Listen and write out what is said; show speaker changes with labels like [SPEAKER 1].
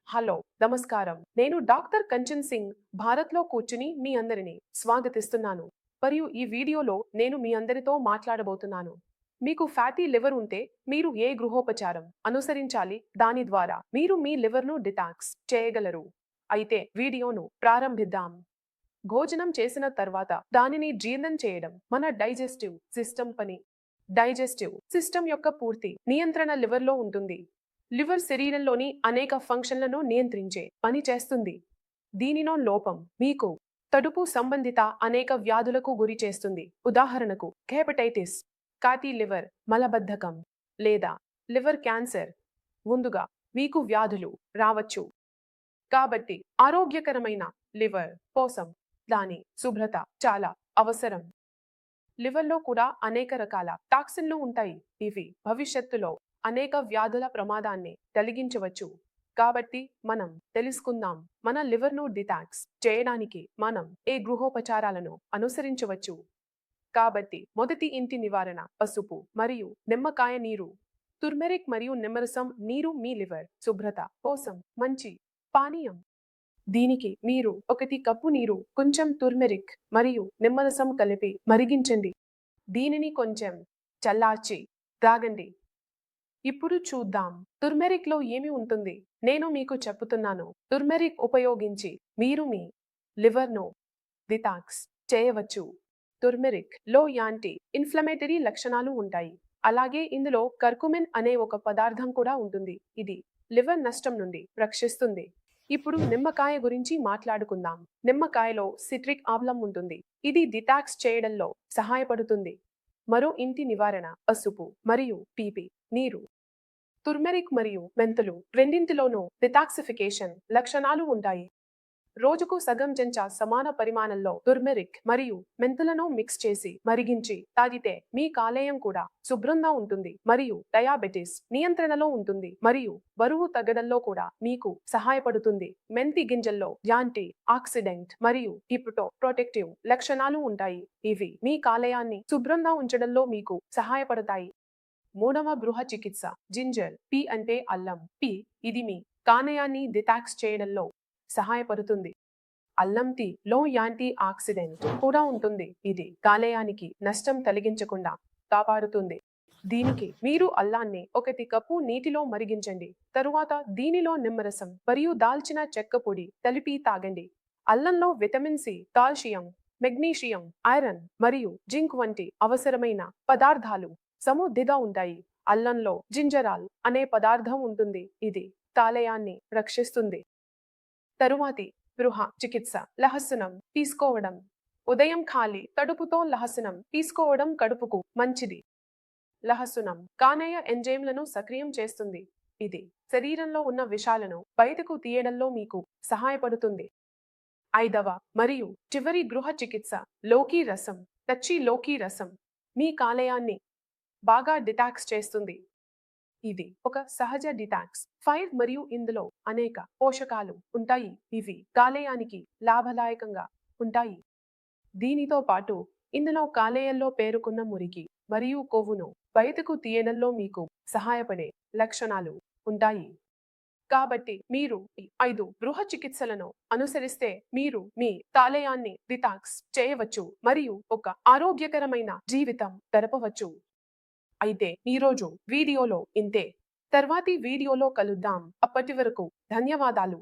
[SPEAKER 1] Hello, నమస్కారం. నేను doctor Kanchan Singh, భారత్లో కూర్చుని మీ అందరిని స్వాగతిస్తున్నాను. మరియు ఈ వీడియోలో నేను మీ అందరితో మాట్లాడబోతున్నాను. మీకు ఫ్యాటీ లివర్ ఉంటే మీరు ఏ గృహోపచారం అనుసరించాలి, దాని ద్వారా మీరు మీ లివర్ను డిటాక్స్ చేయగలరు. అయితే వీడియోను ప్రారంభిద్దాం. భోజనం చేసిన తర్వాత దానిని జీర్ణం చేయడం మన డైజెస్టివ్ సిస్టమ్ పని. డైజెస్టివ్ సిస్టమ్ యొక్క పూర్తి నియంత్రణ లివర్లో ఉంటుంది. లివర్ శరీరంలోని అనేక ఫంక్షన్లను నియంత్రించే పని చేస్తుంది. దీనిలో లోపం మీకు తడుపు సంబంధిత అనేక వ్యాధులకు గురి చేస్తుంది. ఉదాహరణకు హెపటైటిస్, ఫ్యాటీ లివర్, మలబద్ధకం లేదా లివర్ క్యాన్సర్. ముందుగా మీకు వ్యాధులు రావచ్చు. కాబట్టి ఆరోగ్యకరమైన లివర్ కోసం దాని శుభ్రత చాలా అవసరం. లివర్లో కూడా అనేక రకాల టాక్సిన్లు ఉంటాయి. ఇవి భవిష్యత్తులో అనేక వ్యాధుల ప్రమాదాన్ని కలిగించవచ్చు. కాబట్టి మనం తెలుసుకుందాం, మన లివర్ను డిటాక్స్ చేయడానికి మనం ఏ గృహోపచారాలను అనుసరించవచ్చు. కాబట్టి మొదటి ఇంటి నివారణ పసుపు మరియు నిమ్మకాయ నీరు. తుర్మెరిక్ మరియు నిమ్మరసం నీరు మీ లివర్ శుభ్రత కోసం మంచి పానీయం. దీనికి మీరు 1 కప్పు నీరు, కొంచెం తుర్మెరిక్ మరియు నిమ్మరసం కలిపి మరిగించండి. దీనిని కొంచెం చల్లార్చి తాగండి. ఇప్పుడు చూద్దాం, తుర్మెరిక్ లో ఏమి ఉంటుంది. నేను మీకు చెప్పుతున్నాను, తుర్మెరిక్ ఉపయోగించి మీరు మీ లివర్ను డిటాక్స్ చేయవచ్చు. తుర్మెరిక్ లో యాంటీ ఇన్ఫ్లమేటరీ లక్షణాలు ఉంటాయి. అలాగే ఇందులో కర్కుమిన్ అనే ఒక పదార్థం కూడా ఉంటుంది. ఇది లివర్ నష్టం నుండి రక్షిస్తుంది. ఇప్పుడు నిమ్మకాయ గురించి మాట్లాడుకుందాం. నిమ్మకాయలో సిట్రిక్ ఆమ్లం ఉంటుంది. ఇది డిటాక్స్ చేయడంలో సహాయపడుతుంది. మరో ఇంటి నివారణ పసుపు మరియు పీపీ నీరు. తుర్మెరిక్ మరియు మెంతులు రెండింటిలోనూ డిటాక్సిఫికేషన్ లక్షణాలు ఉంటాయి. రోజుకు సగం చెంచా సమాన పరిమాణంలో తుర్మెరిక్ మరియు మెంతులను మిక్స్ చేసి మరిగించి తాగితే మీ కాలేయం కూడా శుభ్రంగా ఉంటుంది మరియు డయాబెటిస్ నియంత్రణలో ఉంటుంది మరియు బరువు తగ్గడంలో కూడా మీకు సహాయపడుతుంది. మెంతి గింజల్లో యాంటీ ఆక్సిడెంట్ మరియు హిపటో ప్రొటెక్టివ్ లక్షణాలు ఉంటాయి. ఇవి మీ కాలేయాన్ని శుభ్రంగా ఉంచడంలో మీకు సహాయపడతాయి. మూడవ గృహ చికిత్స జింజర్. పి అంటే అల్లం. పి ఇది మీ కాలేయాన్ని డిటాక్స్ చేయడంలో సహాయపడుతుంది. అల్లం టీ లో యాంటీ ఆక్సిడెంట్ కూడా ఉంటుంది. ఇది కాలేయానికి నష్టం కలిగించకుండా కాపాడుతుంది. దీనికి మీరు అల్లాన్ని 1 కప్పు నీటిలో మరిగించండి. తరువాత దీనిలో నిమ్మరసం మరియు దాల్చిన చెక్క పొడి కలిపి తాగండి. అల్లంలో vitamin C, calcium, magnesium, iron మరియు జింక్ వంటి అవసరమైన పదార్థాలు సమృద్ధిగా ఉంటాయి. అల్లంలో జింజరాల్ అనే పదార్థం ఉంటుంది. ఇది కాలేయాన్ని రక్షిస్తుంది. తరువాతి గృహ చికిత్స లహసనం తీసుకోవడం. ఉదయం ఖాళీ కడుపుతో లహసనం తీసుకోవడం కడుపుకు మంచిది. లహసనం కాలేయ ఎంజైమ్లను సక్రియం చేస్తుంది. ఇది శరీరంలో ఉన్న విషాలను బయటకు తీయడంలో మీకు సహాయపడుతుంది. ఐదవ మరియు చివరి గృహ చికిత్స లోకి రసం. పచ్చి లోకి రసం మీ కాలేయాన్ని బాగా డిటాక్స్ చేస్తుంది. ఇది ఒక సహజ డిటాక్స్ ఫైర్ మరియు ఇందులో అనేక పోషకాలు ఉంటాయి. ఇవి కాలేయానికి లాభదాయకంగా ఉంటాయి. దీనితో పాటు ఇందులో కాలేయంలో పేరుకున్న మురికి మరియు కొవ్వును బయటకు తీయడంలో మీకు సహాయపడే లక్షణాలు ఉంటాయి. కాబట్టి మీరు ఈ 5 గృహ చికిత్సలను అనుసరిస్తే మీరు మీ కాలేయాన్ని డిటాక్స్ చేయవచ్చు మరియు ఒక ఆరోగ్యకరమైన జీవితం గడపవచ్చు. అయితే ఈరోజు వీడియోలో ఇంతే. తర్వాతి వీడియోలో కలుద్దాం. అప్పటి వరకు ధన్యవాదాలు.